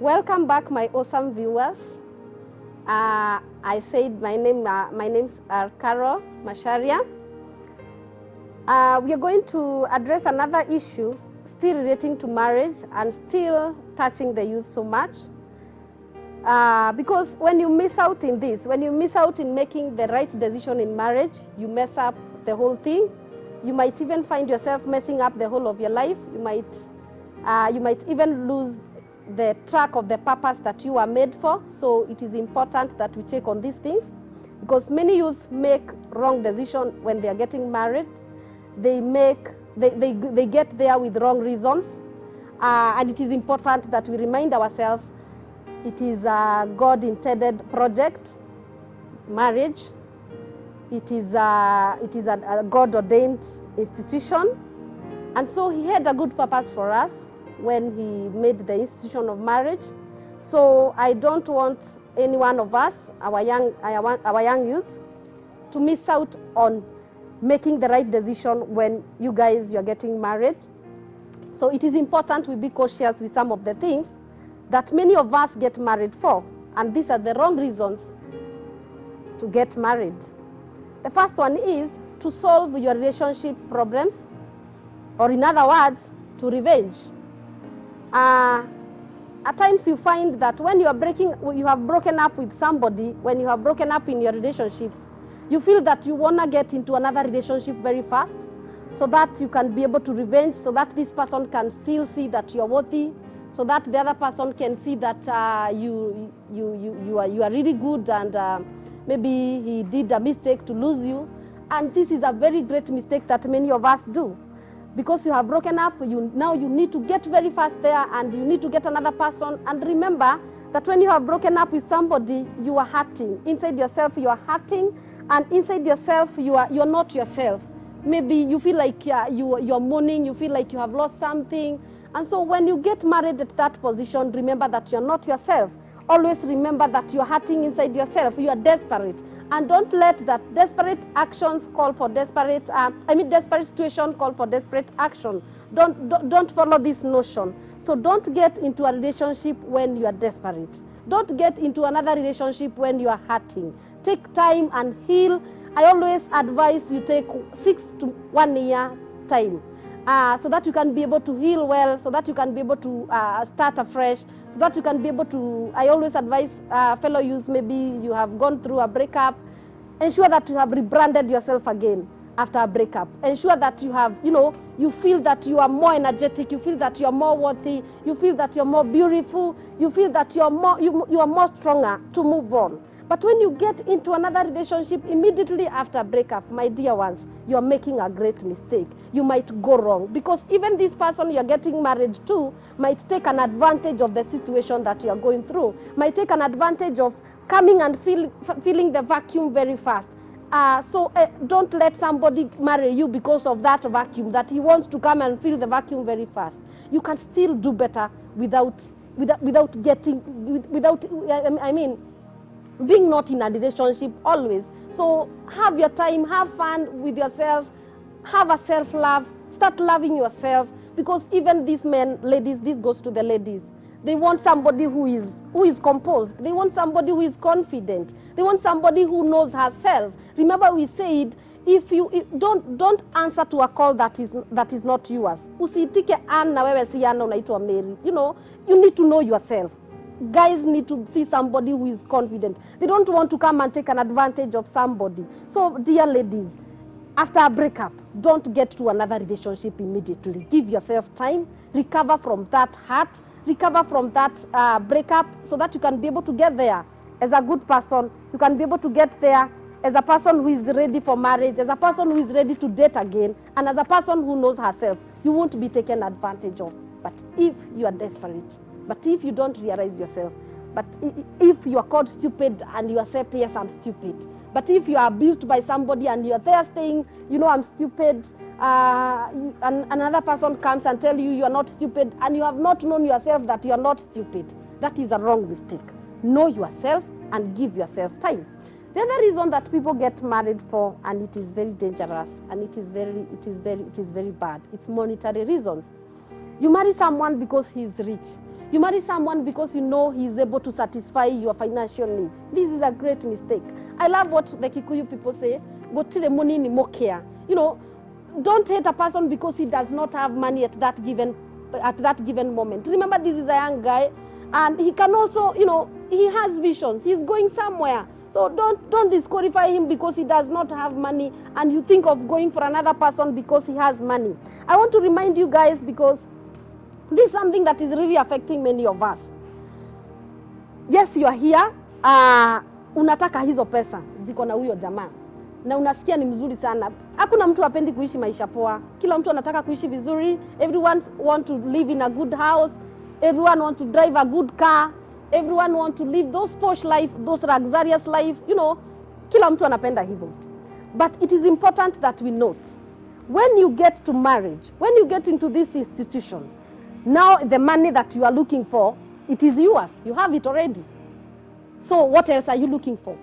Welcome back, my awesome viewers. I said my name's Carol Masharia. We are going to address another issue still relating to marriage and still touching the youth so much. Because when you miss out in this, when you miss out in making the right decision in marriage, you mess up the whole thing. You might even find yourself messing up the whole of your life. You might even lose the track of the purpose that you are made for. So it is important that we check on these things, because many youths make wrong decisions when they are getting married. They get there with wrong reasons, and it is important that we remind ourselves it is a God-intended project, marriage. It is a God-ordained institution, and so He had a good purpose for us when He made the institution of marriage. So I don't want any one of us, our young youths, to miss out on making the right decision when you're getting married. So it is important we be cautious with some of the things that many of us get married for, and these are the wrong reasons to get married. The first one is to solve your relationship problems, or in other words, to revenge. At times you find that when you have broken up with somebody, when you have broken up in your relationship, you feel that you want to get into another relationship very fast so that you can be able to revenge, so that this person can still see that you're worthy, so that the other person can see that you are really good, and maybe he did a mistake to lose you. And this is a very great mistake that many of us do. Because you have broken up, now you need to get very fast there, and you need to get another person. And remember that when you have broken up with somebody, you are hurting. Inside yourself, you are hurting, and inside yourself, you're not yourself. Maybe you feel like you're mourning, you feel like you have lost something. And so when you get married at that position, remember that you're not yourself. Always remember that you're hurting inside yourself. You are desperate. And don't let that desperate actions call for desperate situation call for desperate action. Don't follow this notion. So don't get into a relationship when you are desperate. Don't get into another relationship when you are hurting. Take time and heal. I always advise you take 6 to 1 year time, so that you can be able to heal well, so that you can be able to start afresh, so that you can be able to, I always advise fellow youths, maybe you have gone through a breakup, ensure that you have rebranded yourself again after a breakup. Ensure that you have, you feel that you are more energetic, you feel that you are more worthy, you feel that you're more beautiful, you feel that you are more stronger to move on. But when you get into another relationship immediately after a breakup, my dear ones, you are making a great mistake. You might go wrong, because even this person you're getting married to might take an advantage of the situation that you're going through, might take an advantage of coming and filling the vacuum very fast. So don't let somebody marry you because of that vacuum, that he wants to come and fill the vacuum very fast. You can still do better without being not in a relationship always. So have your time, have fun with yourself, have a self-love, start loving yourself, because even these men, ladies, this goes to the ladies. They want somebody who is composed. They want somebody who is confident. They want somebody who knows herself. Remember we said, don't answer to a call that is not yours. Usitike Anna wewe si Anna unaitwa Mary. You need to know yourself. Guys need to see somebody who is confident. They don't want to come and take an advantage of somebody. So, dear ladies, after a breakup, don't get to another relationship immediately. Give yourself time, recover from that hurt, recover from that breakup, so that you can be able to get there as a good person. You can be able to get there as a person who is ready for marriage, as a person who is ready to date again, and as a person who knows herself. You won't be taken advantage of. But if you are desperate, but if you don't realize yourself, but if you are called stupid and you accept, yes, I'm stupid. But if you are abused by somebody and you are there saying, I'm stupid, and another person comes and tells you you are not stupid, and you have not known yourself that you are not stupid, that is a wrong mistake. Know yourself and give yourself time. The other reason that people get married for, and it is very dangerous, and it is very bad, it's monetary reasons. You marry someone because he's rich. You marry someone because you know he's able to satisfy your financial needs. This is a great mistake. I love what the Kikuyu people say, gotire money ni mokea. You know, don't hate a person because he does not have money at that given moment. Remember, this is a young guy, and he can also, you know, he has visions. He's going somewhere. So don't disqualify him because he does not have money and you think of going for another person because he has money. I want to remind you guys, because this is something that is really affecting many of us. Yes, you are here. Unataka hizo pesa ziko na huyo jamaa na unasikia ni mzuri sana. Hakuna mtu hapendi kuishi maisha poa. Kila mtu anataka kuishi vizuri. Everyone want to live in a good house. Everyone want to drive a good car. Everyone want to live those posh life, those luxurious life. You know, kila mtu anapenda hivyo. But it is important that we note, when you get to marriage, when you get into this institution, now the money that you are looking for, it is yours. You have it already. So what else are you looking for?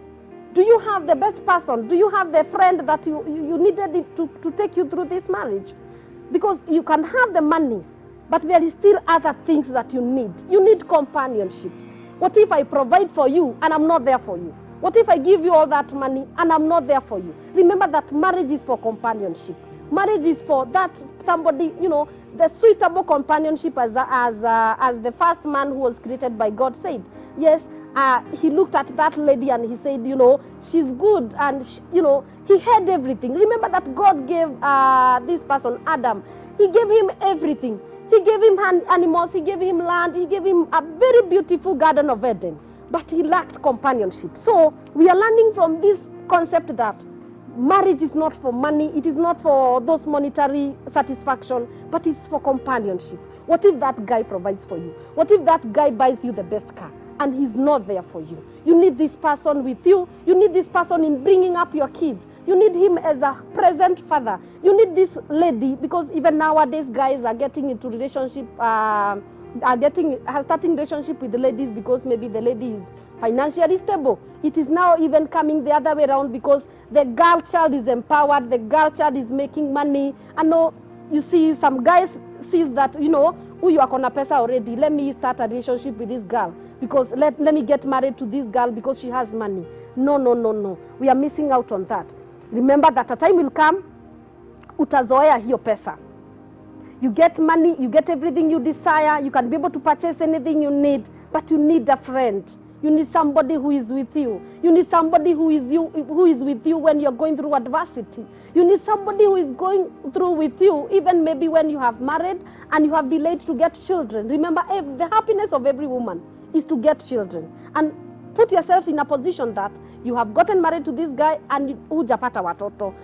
Do you have the best person? Do you have the friend that you needed to take you through this marriage? Because you can have the money, but there is still other things that you need. You need companionship. What if I provide for you and I'm not there for you? What if I give you all that money and I'm not there for you? Remember that marriage is for companionship. Marriage is for that somebody, you know, the suitable companionship as the first man who was created by God said. Yes, he looked at that lady and he said, you know, she's good, and you know, he had everything. Remember that God gave this person, Adam, he gave him everything. He gave him animals, he gave him land, he gave him a very beautiful Garden of Eden. But he lacked companionship. So we are learning from this concept that marriage is not for money, it is not for those monetary satisfaction, but it's for companionship. What if that guy provides for you? What if that guy buys you the best car and he's not there for you? You need this person with you. You need this person in bringing up your kids. You need him as a present father. You need this lady, because even nowadays guys are getting into relationship, starting relationship with the ladies because maybe the lady is financially stable. It is now even coming the other way around because the girl child is empowered, the girl child is making money. And no, you see some guys sees that, you know, you are kona pesa already, let me start a relationship with this girl because let me get married to this girl because she has money. No, no, no, no. We are missing out on that. Remember that a time will come, utazoea hiyo pesa. You get money, you get everything you desire, you can be able to purchase anything you need, but you need a friend. You need somebody who is with you. You need somebody who is with you when you're going through adversity. You need somebody who is going through with you, even maybe when you have married and you have delayed to get children. Remember, the happiness of every woman is to get children. And put yourself in a position that you have gotten married to this guy and hujapata watoto.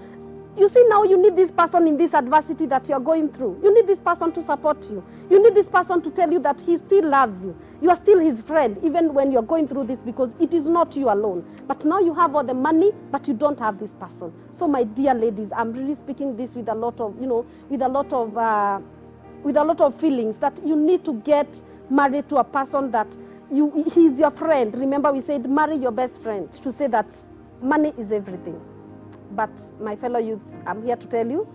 You see, now you need this person in this adversity that you're going through. You need this person to support you. You need this person to tell you that he still loves you. You are still his friend, even when you're going through this, because it is not you alone. But now you have all the money, but you don't have this person. So my dear ladies, I'm really speaking this with a lot of, you know, with a lot of feelings, that you need to get married to a person that he's your friend. Remember, we said marry your best friend, to say that money is everything. But my fellow youth, I'm here to tell you,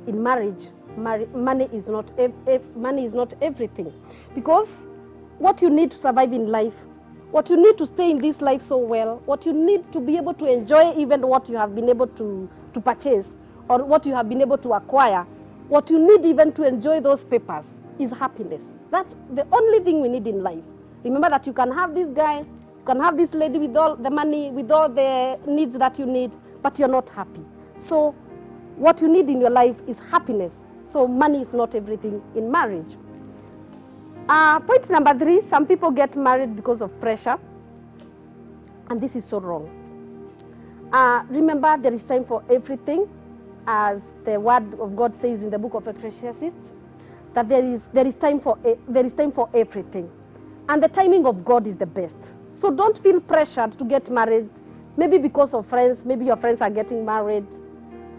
in marriage, money is not everything. Because what you need to survive in life, what you need to stay in this life so well, what you need to be able to enjoy even what you have been able to purchase or what you have been able to acquire, what you need even to enjoy those papers is happiness. That's the only thing we need in life. Remember that you can have this guy, you can have this lady with all the money, with all the needs that you need, but you're not happy. So what you need in your life is happiness. So money is not everything in marriage. Point number 3, some people get married because of pressure. And this is so wrong. Remember, there is time for everything. As the word of God says in the book of Ecclesiastes, that there is time for everything. And the timing of God is the best. So don't feel pressured to get married. Maybe because of friends, maybe your friends are getting married.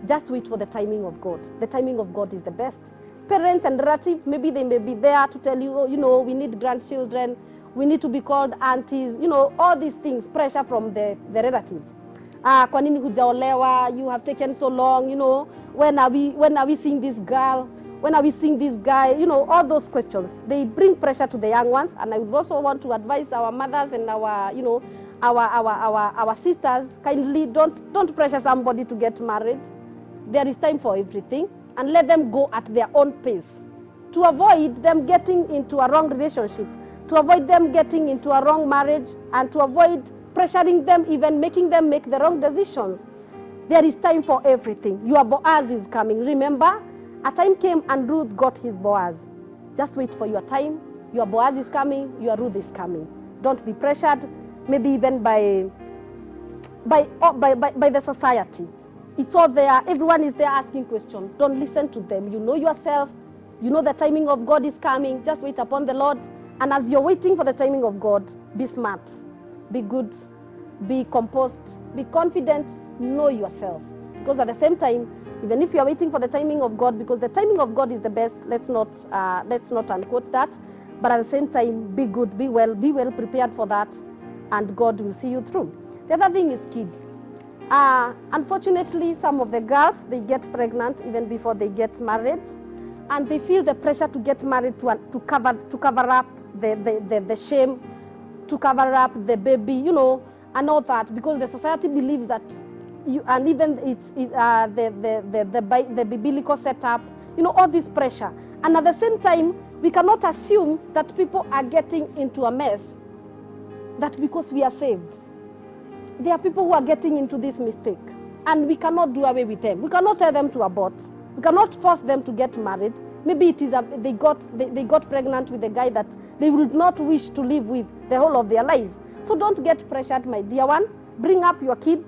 Just wait for the timing of God. The timing of God is the best. Parents and relatives, maybe they may be there to tell you, oh, you know, we need grandchildren, we need to be called aunties, you know, all these things, pressure from the relatives. Kwa nini hujaolewa? You have taken so long, you know, when are we seeing this girl? When are we seeing this guy? You know, all those questions, they bring pressure to the young ones. And I would also want to advise our mothers and our, you know, our sisters, kindly don't pressure somebody to get married. There is time for everything, and let them go at their own pace to avoid them getting into a wrong relationship, to avoid them getting into a wrong marriage, and to avoid pressuring them, even making them make the wrong decision. There is time for everything. Your Boaz is coming. Remember, a time came and Ruth got his Boaz. Just wait for your time. Your Boaz is coming, your Ruth is coming. Don't be pressured, maybe even by the society. It's all there. Everyone is there asking questions. Don't listen to them. You know yourself. You know the timing of God is coming. Just wait upon the Lord. And as you're waiting for the timing of God, be smart, be good, be composed, be confident, know yourself. Because at the same time, even if you're waiting for the timing of God, because the timing of God is the best, let's not unquote that. But at the same time, be good, be well prepared for that, and God will see you through. The other thing is kids. Unfortunately, some of the girls, they get pregnant even before they get married, and they feel the pressure to get married to cover up the shame, to cover up the baby, you know, and all that, because the society believes that you, and even the biblical setup, you know, all this pressure. And at the same time, we cannot assume that people are getting into a mess that because we are saved. There are people who are getting into this mistake, and we cannot do away with them. We cannot tell them to abort. We cannot force them to get married. Maybe it is they got pregnant with a guy that they would not wish to live with the whole of their lives. So don't get pressured, my dear one. Bring up your kid.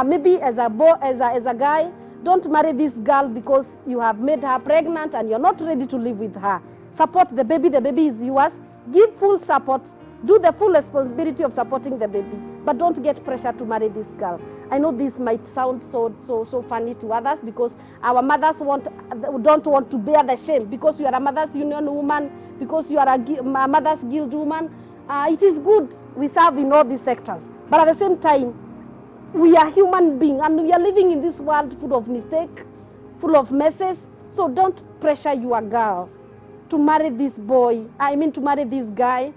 Maybe as a boy, as a guy, don't marry this girl because you have made her pregnant and you're not ready to live with her. Support the baby. The baby is yours. Give full support. Do the full responsibility of supporting the baby, but don't get pressure to marry this girl. I know this might sound so funny to others, because our mothers don't want to bear the shame, because you are a mother's union woman, because you are a mother's guild woman. It is good we serve in all these sectors, but at the same time, we are human beings, and we are living in this world full of mistakes, full of messes. So don't pressure your girl to marry this boy, to marry this guy,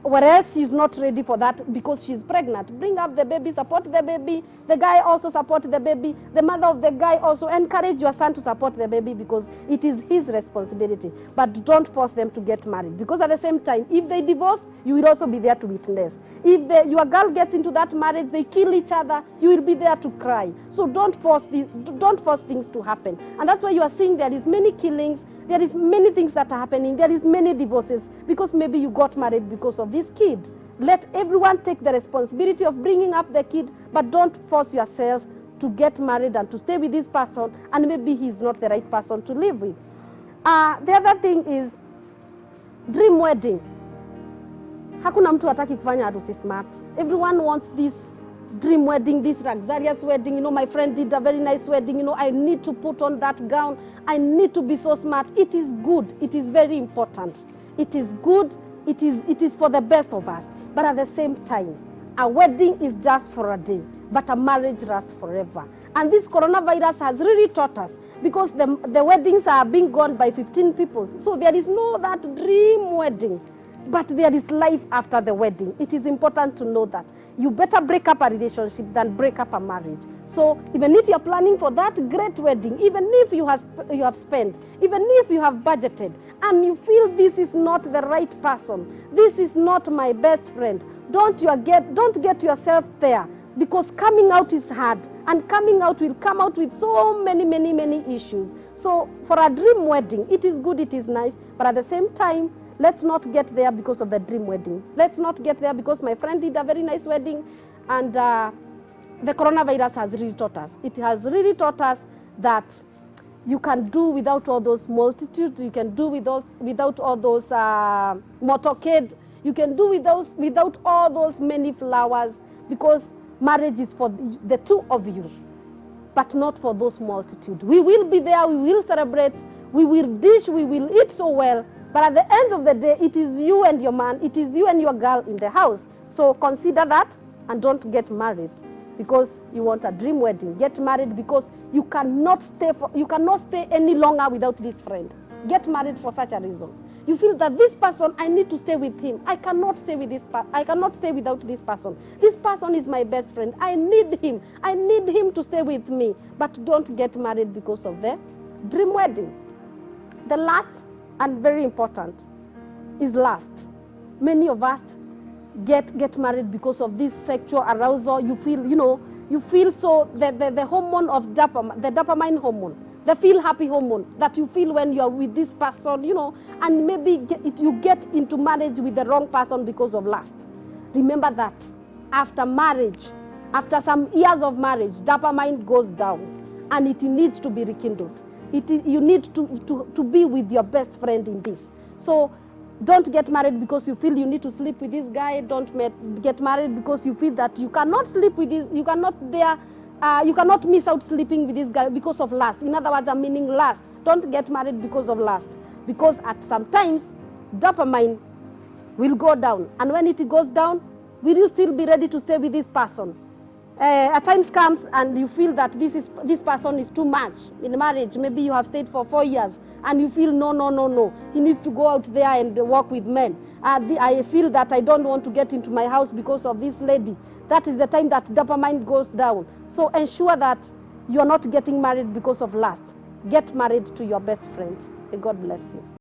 or else she's not ready for that because she's pregnant. Bring up the baby, support the baby. The guy also support the baby. The mother of the guy also encourage your son to support the baby, because it is his responsibility. But don't force them to get married, because at the same time, if they divorce, you will also be there to witness. If your girl gets into that marriage, they kill each other, you will be there to cry. So don't force things to happen. And that's why you are seeing there is many killings. There is many things that are happening. There is many divorces, because maybe you got married because of this kid. Let everyone take the responsibility of bringing up the kid, but don't force yourself to get married and to stay with this person, and maybe he's not the right person to live with. The other thing is dream wedding. Hakuna mtu hataki kufanya harusi smart. Everyone wants this dream wedding, this luxurious wedding. You know, my friend did a very nice wedding. You know, I need to put on that gown. I need to be so smart. It is good. It is very important. It is good. It is for the best of us. But at the same time, a wedding is just for a day, but a marriage lasts forever. And this coronavirus has really taught us, because the weddings are being gone by 15 people. So there is no that dream wedding. But there is life after the wedding. It is important to know that. You better break up a relationship than break up a marriage. So even if you're planning for that great wedding, even if you have spent, even if you have budgeted, and you feel this is not the right person, this is not my best friend, don't get yourself there, because coming out is hard, and coming out will come out with so many issues. So for a dream wedding, it is good, it is nice, but at the same time, let's not get there because of the dream wedding. Let's not get there because my friend did a very nice wedding, and the coronavirus has really taught us. It has really taught us that you can do without all those multitudes. You can do without all those motorcade. You can do without all those many flowers, because marriage is for the two of you, but not for those multitude. We will be there. We will celebrate. We will dish. We will eat so well. But at the end of the day, it is you and your man, it is you and your girl in the house. So consider that, and don't get married because you want a dream wedding. Get married because you cannot stay any longer without this friend. get married for such a reason. You feel that this person, I need to stay with him. I cannot stay with I cannot stay without this person. This person is my best friend. I need him. I need him to stay with me. But don't get married because of the dream wedding. The last and very important is lust. Many of us get married because of this sexual arousal. You feel, you feel so, the hormone of the dopamine hormone, the feel happy hormone that you feel when you are with this person, and maybe you get into marriage with the wrong person because of lust. Remember that after marriage, after some years of marriage, dopamine goes down and it needs to be rekindled. You need to be with your best friend in this. So don't get married because you feel you need to sleep with this guy. Don't get married because you feel that you cannot sleep with this, you cannot miss out sleeping with this guy because of lust. In other words, I'm meaning lust. Don't get married because of lust. Because at some times, dopamine will go down. And when it goes down, will you still be ready to stay with this person? At times comes and you feel that this person is too much in marriage. Maybe you have stayed for 4 years and you feel, no. He needs to go out there and walk with men. I feel that I don't want to get into my house because of this lady. That is the time that dopamine goes down. So ensure that you're not getting married because of lust. Get married to your best friend. May God bless you.